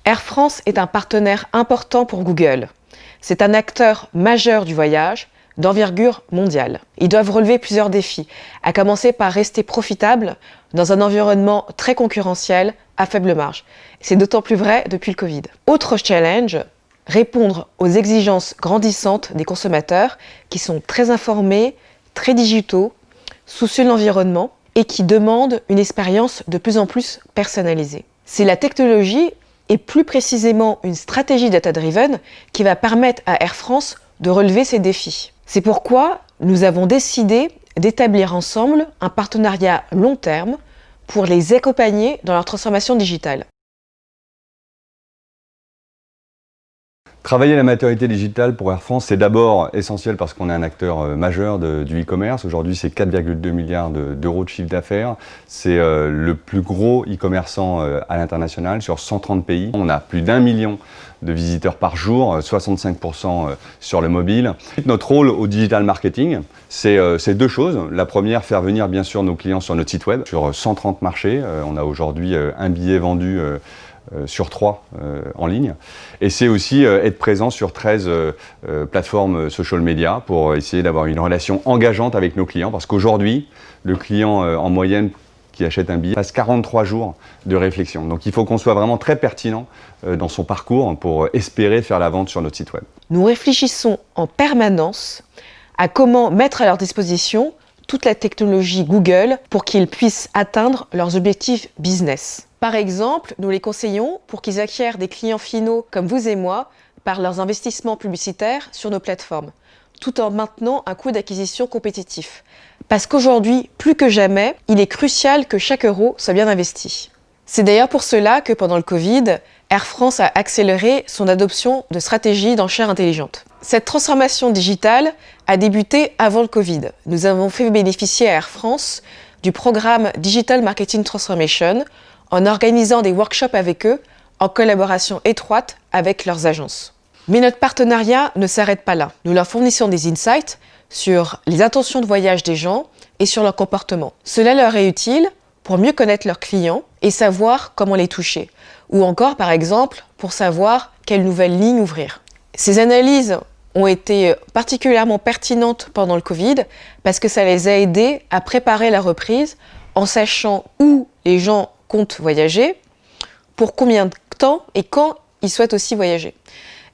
Air France est un partenaire important pour Google. C'est un acteur majeur du voyage, d'envergure mondiale. Ils doivent relever plusieurs défis, à commencer par rester profitables dans un environnement très concurrentiel, à faible marge. C'est d'autant plus vrai depuis le Covid. Autre challenge, répondre aux exigences grandissantes des consommateurs qui sont très informés, très digitaux, soucieux de l'environnement et qui demandent une expérience de plus en plus personnalisée. C'est la technologie et plus précisément une stratégie data-driven qui va permettre à Air France de relever ces défis. C'est pourquoi nous avons décidé d'établir ensemble un partenariat long terme pour les accompagner dans leur transformation digitale. Travailler la maturité digitale pour Air France, c'est d'abord essentiel parce qu'on est un acteur majeur du e-commerce. Aujourd'hui, c'est 4,2 milliards d'euros de chiffre d'affaires. C'est le plus gros e-commerçant à l'international sur 130 pays. On a plus d'1 million de visiteurs par jour, 65% sur le mobile. Notre rôle au digital marketing, c'est deux choses. La première, faire venir bien sûr nos clients sur notre site web. Sur 130 marchés, on a aujourd'hui un billet vendu sur 3 en ligne. Et c'est aussi être présent sur 13 plateformes social media pour essayer d'avoir une relation engageante avec nos clients. Parce qu'aujourd'hui, le client en moyenne qui achète un billet passe 43 jours de réflexion. Donc il faut qu'on soit vraiment très pertinent dans son parcours pour espérer faire la vente sur notre site web. Nous réfléchissons en permanence à comment mettre à leur disposition toute la technologie Google pour qu'ils puissent atteindre leurs objectifs business. Par exemple, nous les conseillons pour qu'ils acquièrent des clients finaux comme vous et moi par leurs investissements publicitaires sur nos plateformes, tout en maintenant un coût d'acquisition compétitif. Parce qu'aujourd'hui, plus que jamais, il est crucial que chaque euro soit bien investi. C'est d'ailleurs pour cela que pendant le Covid, Air France a accéléré son adoption de stratégies d'enchères intelligentes. Cette transformation digitale a débuté avant le Covid. Nous avons fait bénéficier à Air France du programme Digital Marketing Transformation en organisant des workshops avec eux en collaboration étroite avec leurs agences. Mais notre partenariat ne s'arrête pas là. Nous leur fournissons des insights sur les intentions de voyage des gens et sur leur comportement. Cela leur est utile pour mieux connaître leurs clients et savoir comment les toucher. Ou encore, par exemple, pour savoir quelle nouvelle ligne ouvrir. Ces analyses ont été particulièrement pertinentes pendant le Covid parce que ça les a aidés à préparer la reprise en sachant où les gens comptent voyager, pour combien de temps et quand ils souhaitent aussi voyager.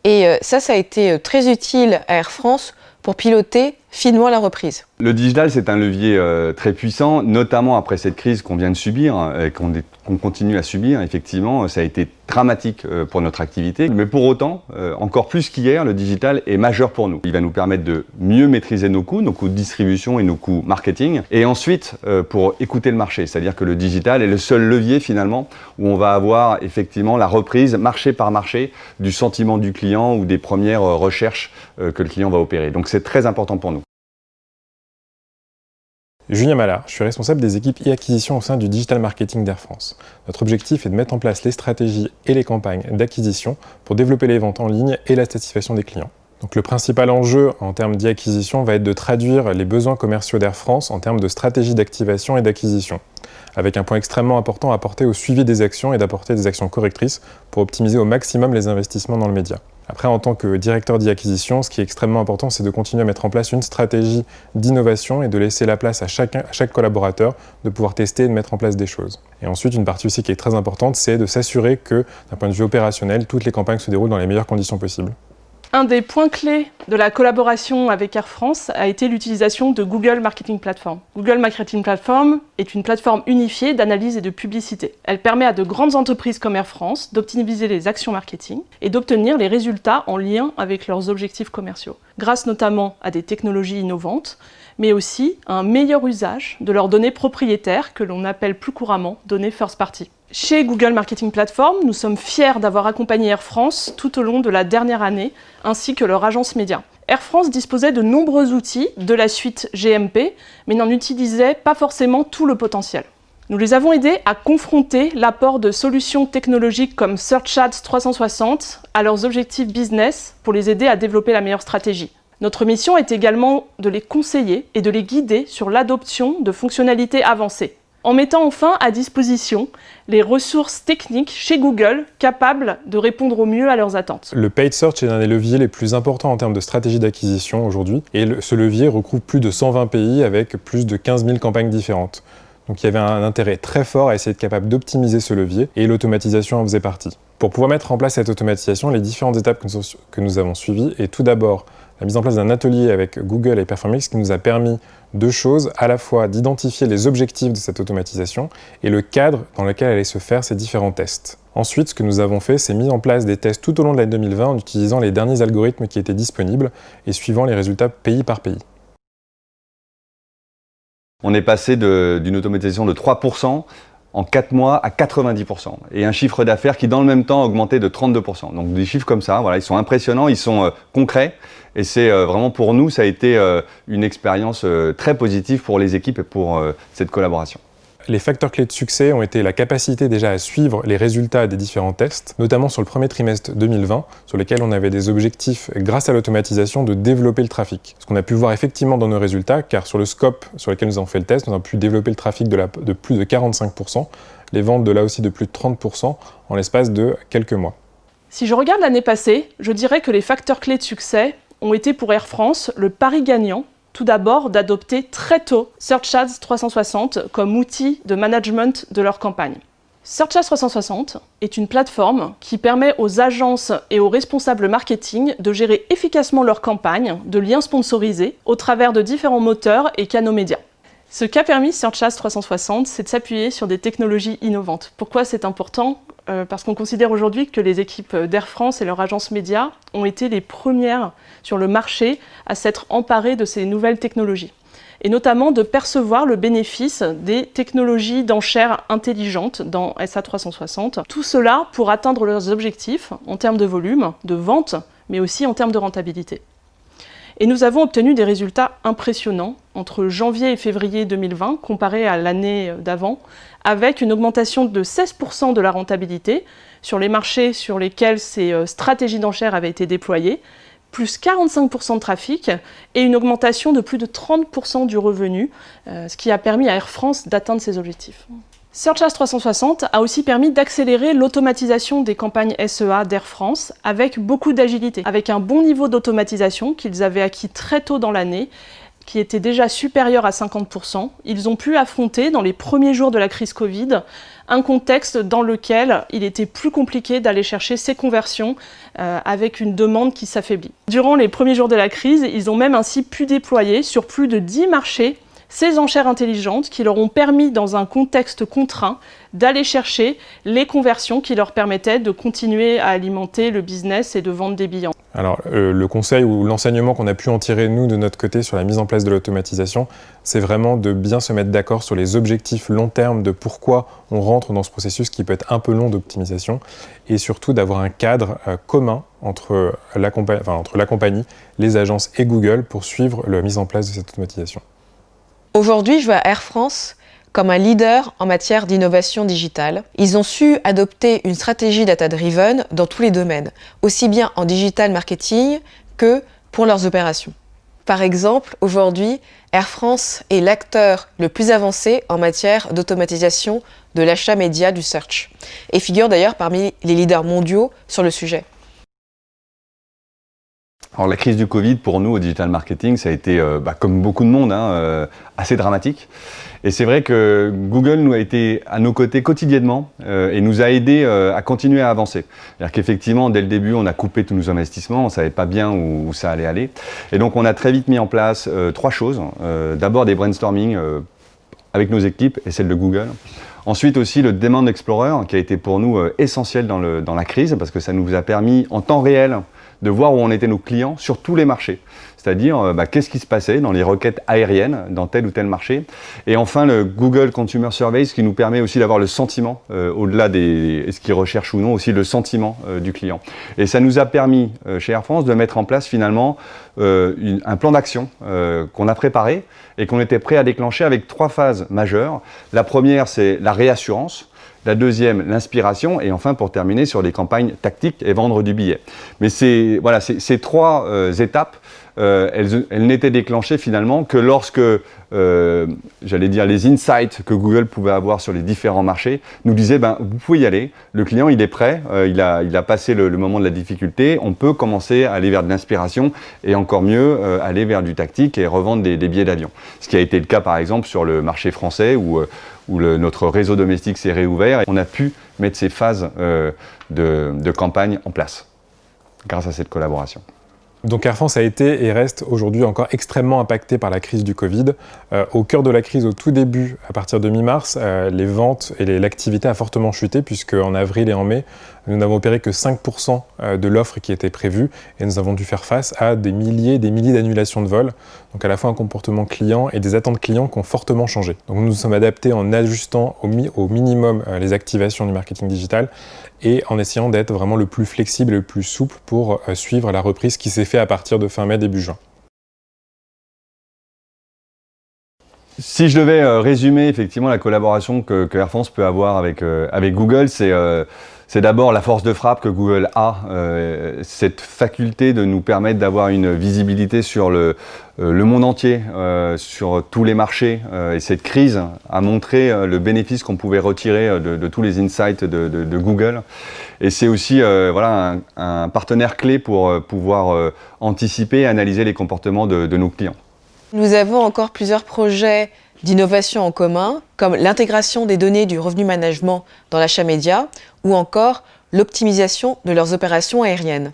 Et ça a été très utile à Air France pour piloter finement la reprise. Le digital, c'est un levier très puissant, notamment après cette crise qu'on vient de subir et qu'on continue à subir. Effectivement, ça a été dramatique pour notre activité. Mais pour autant, encore plus qu'hier, le digital est majeur pour nous. Il va nous permettre de mieux maîtriser nos coûts de distribution et nos coûts marketing. Et ensuite, pour écouter le marché. C'est-à-dire que le digital est le seul levier finalement où on va avoir effectivement la reprise marché par marché du sentiment du client ou des premières recherches que le client va opérer. Donc c'est très important pour nous. Julien Mallard, je suis responsable des équipes e-acquisition au sein du Digital Marketing d'Air France. Notre objectif est de mettre en place les stratégies et les campagnes d'acquisition pour développer les ventes en ligne et la satisfaction des clients. Donc le principal enjeu en termes d'e-acquisition va être de traduire les besoins commerciaux d'Air France en termes de stratégie d'activation et d'acquisition, avec un point extrêmement important à apporter au suivi des actions et d'apporter des actions correctrices pour optimiser au maximum les investissements dans le média. Après, en tant que directeur d'e-acquisition, ce qui est extrêmement important, c'est de continuer à mettre en place une stratégie d'innovation et de laisser la place à chaque collaborateur de pouvoir tester et de mettre en place des choses. Et ensuite, une partie aussi qui est très importante, c'est de s'assurer que, d'un point de vue opérationnel, toutes les campagnes se déroulent dans les meilleures conditions possibles. Un des points clés de la collaboration avec Air France a été l'utilisation de Google Marketing Platform. Google Marketing Platform est une plateforme unifiée d'analyse et de publicité. Elle permet à de grandes entreprises comme Air France d'optimiser les actions marketing et d'obtenir les résultats en lien avec leurs objectifs commerciaux, grâce notamment à des technologies innovantes, mais aussi à un meilleur usage de leurs données propriétaires que l'on appelle plus couramment données first party. Chez Google Marketing Platform, nous sommes fiers d'avoir accompagné Air France tout au long de la dernière année, ainsi que leur agence média. Air France disposait de nombreux outils de la suite GMP, mais n'en utilisait pas forcément tout le potentiel. Nous les avons aidés à confronter l'apport de solutions technologiques comme Search Ads 360 à leurs objectifs business pour les aider à développer la meilleure stratégie. Notre mission est également de les conseiller et de les guider sur l'adoption de fonctionnalités avancées. en mettant enfin à disposition les ressources techniques chez Google capables de répondre au mieux à leurs attentes. Le paid search est l'un des leviers les plus importants en termes de stratégie d'acquisition aujourd'hui, et ce levier recouvre plus de 120 pays avec plus de 15 000 campagnes différentes. Donc il y avait un intérêt très fort à essayer d'être capable d'optimiser ce levier, et l'automatisation en faisait partie. Pour pouvoir mettre en place cette automatisation, les différentes étapes que nous avons suivies, et tout d'abord la mise en place d'un atelier avec Google et Performix qui nous a permis deux choses, à la fois d'identifier les objectifs de cette automatisation et le cadre dans lequel allaient se faire ces différents tests. Ensuite, ce que nous avons fait, c'est mis en place des tests tout au long de l'année 2020 en utilisant les derniers algorithmes qui étaient disponibles et suivant les résultats pays par pays. On est passé d'une automatisation de 3% en 4 mois à 90%. Et un chiffre d'affaires qui, dans le même temps, a augmenté de 32%. Donc des chiffres comme ça, voilà, ils sont impressionnants, ils sont concrets. Et c'est vraiment pour nous, ça a été une expérience très positive pour les équipes et pour cette collaboration. Les facteurs clés de succès ont été la capacité déjà à suivre les résultats des différents tests, notamment sur le premier trimestre 2020, sur lesquels on avait des objectifs, grâce à l'automatisation, de développer le trafic. Ce qu'on a pu voir effectivement dans nos résultats, car sur le scope sur lequel nous avons fait le test, nous avons pu développer le trafic de plus de 45%, les ventes de là aussi de plus de 30% en l'espace de quelques mois. Si je regarde l'année passée, je dirais que les facteurs clés de succès ont été pour Air France le pari gagnant. Tout d'abord, d'adopter très tôt Search Ads 360 comme outil de management de leur campagne. Search Ads 360 est une plateforme qui permet aux agences et aux responsables marketing de gérer efficacement leur campagne de liens sponsorisés au travers de différents moteurs et canaux médias. Ce qu'a permis Search Ads 360, c'est de s'appuyer sur des technologies innovantes. Pourquoi c'est important ? Parce qu'on considère aujourd'hui que les équipes d'Air France et leur agence média ont été les premières sur le marché à s'être emparées de ces nouvelles technologies. Et notamment de percevoir le bénéfice des technologies d'enchères intelligentes dans SA360. Tout cela pour atteindre leurs objectifs en termes de volume, de vente, mais aussi en termes de rentabilité. Et nous avons obtenu des résultats impressionnants entre janvier et février 2020, comparé à l'année d'avant, avec une augmentation de 16% de la rentabilité sur les marchés sur lesquels ces stratégies d'enchères avaient été déployées, plus 45% de trafic et une augmentation de plus de 30% du revenu, ce qui a permis à Air France d'atteindre ses objectifs. Search Ads 360 a aussi permis d'accélérer l'automatisation des campagnes SEA d'Air France avec beaucoup d'agilité, avec un bon niveau d'automatisation qu'ils avaient acquis très tôt dans l'année, qui était déjà supérieur à 50%. Ils ont pu affronter, dans les premiers jours de la crise Covid, un contexte dans lequel il était plus compliqué d'aller chercher ces conversions avec une demande qui s'affaiblit. Durant les premiers jours de la crise, ils ont même ainsi pu déployer sur plus de 10 marchés ces enchères intelligentes qui leur ont permis, dans un contexte contraint, d'aller chercher les conversions qui leur permettaient de continuer à alimenter le business et de vendre des billets. Alors, le conseil ou l'enseignement qu'on a pu en tirer, nous, de notre côté, sur la mise en place de l'automatisation, c'est vraiment de bien se mettre d'accord sur les objectifs long terme de pourquoi on rentre dans ce processus qui peut être un peu long d'optimisation, et surtout d'avoir un cadre commun entre la compagnie, les agences et Google pour suivre la mise en place de cette automatisation. Aujourd'hui, je vois Air France comme un leader en matière d'innovation digitale. Ils ont su adopter une stratégie data-driven dans tous les domaines, aussi bien en digital marketing que pour leurs opérations. Par exemple, aujourd'hui, Air France est l'acteur le plus avancé en matière d'automatisation de l'achat média du search, et figure d'ailleurs parmi les leaders mondiaux sur le sujet. Alors la crise du Covid, pour nous, au digital marketing, ça a été, comme beaucoup de monde, assez dramatique. Et c'est vrai que Google nous a été à nos côtés quotidiennement et nous a aidés à continuer à avancer. C'est-à-dire qu'effectivement, dès le début, on a coupé tous nos investissements, on ne savait pas bien où ça allait aller. Et donc, on a très vite mis en place 3 choses. D'abord, des brainstorming avec nos équipes et celles de Google. Ensuite aussi le Demand Explorer qui a été pour nous essentiel dans la crise parce que ça nous a permis en temps réel de voir où en étaient nos clients sur tous les marchés. C'est-à-dire qu'est-ce qui se passait dans les requêtes aériennes dans tel ou tel marché. Et enfin le Google Consumer Surveys qui nous permet aussi d'avoir le sentiment, au-delà de ce qu'ils recherchent ou non, aussi le sentiment du client. Et ça nous a permis chez Air France de mettre en place finalement un plan d'action qu'on a préparé et qu'on était prêt à déclencher avec 3 phases majeures. La première, c'est la réassurance. La deuxième, l'inspiration. Et enfin, pour terminer, sur des campagnes tactiques et vendre du billet. Mais ces 3 étapes elles n'étaient déclenchées finalement que lorsque, j'allais dire, les insights que Google pouvait avoir sur les différents marchés nous disaient, vous pouvez y aller, le client il est prêt, il a passé le moment de la difficulté, on peut commencer à aller vers de l'inspiration et encore mieux aller vers du tactique et revendre des billets d'avion. Ce qui a été le cas par exemple sur le marché français où notre réseau domestique s'est réouvert et on a pu mettre ces phases de campagne en place grâce à cette collaboration. Donc Air France a été et reste aujourd'hui encore extrêmement impacté par la crise du Covid. Au cœur de la crise, au tout début, à partir de mi-mars, les ventes et l'activité a fortement chuté puisque en avril et en mai, nous n'avons opéré que 5% de l'offre qui était prévue et nous avons dû faire face à des milliers d'annulations de vols. Donc à la fois un comportement client et des attentes clients qui ont fortement changé. Donc nous nous sommes adaptés en ajustant au minimum les activations du marketing digital et en essayant d'être vraiment le plus flexible et le plus souple pour suivre la reprise qui s'est faite à partir de fin mai, début juin. Si je devais résumer effectivement la collaboration que Air France peut avoir avec Google, c'est d'abord la force de frappe que Google a, cette faculté de nous permettre d'avoir une visibilité sur le monde entier, sur tous les marchés. Et cette crise a montré le bénéfice qu'on pouvait retirer de tous les insights de Google. Et c'est aussi un partenaire clé pour pouvoir anticiper et analyser les comportements de nos clients. Nous avons encore plusieurs projets d'innovation en commun, comme l'intégration des données du revenu management dans l'achat média ou encore l'optimisation de leurs opérations aériennes.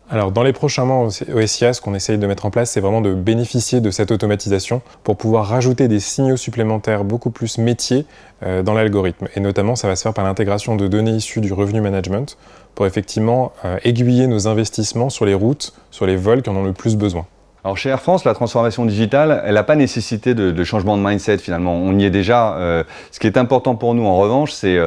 Alors dans les prochains mois au SIA, ce qu'on essaye de mettre en place, c'est vraiment de bénéficier de cette automatisation pour pouvoir rajouter des signaux supplémentaires beaucoup plus métiers dans l'algorithme. Et notamment, ça va se faire par l'intégration de données issues du revenu management pour effectivement aiguiller nos investissements sur les routes, sur les vols qui en ont le plus besoin. Alors chez Air France, la transformation digitale, elle n'a pas nécessité de changement de mindset finalement, on y est déjà. Ce qui est important pour nous en revanche, c'est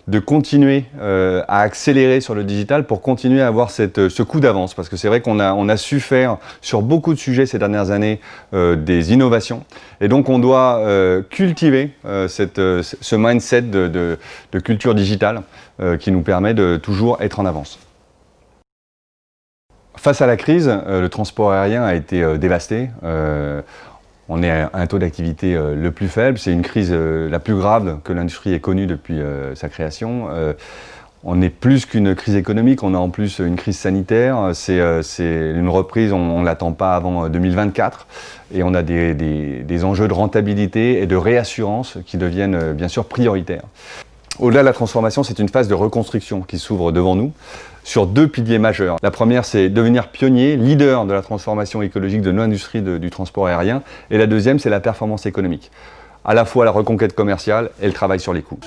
de continuer à accélérer sur le digital pour continuer à avoir ce coup d'avance. Parce que c'est vrai qu'on a su faire sur beaucoup de sujets ces dernières années des innovations. Et donc on doit cultiver ce mindset de culture digitale qui nous permet de toujours être en avance. Face à la crise, le transport aérien a été dévasté. On est à un taux d'activité le plus faible. C'est une crise la plus grave que l'industrie ait connue depuis sa création. On est plus qu'une crise économique, on a en plus une crise sanitaire. C'est une reprise, on ne l'attend pas avant 2024. Et on a des enjeux de rentabilité et de réassurance qui deviennent bien sûr prioritaires. Au-delà de la transformation, c'est une phase de reconstruction qui s'ouvre devant nous sur deux piliers majeurs. La première, c'est devenir pionnier, leader de la transformation écologique de l'industrie du transport aérien. Et la deuxième, c'est la performance économique. À la fois la reconquête commerciale et le travail sur les coûts.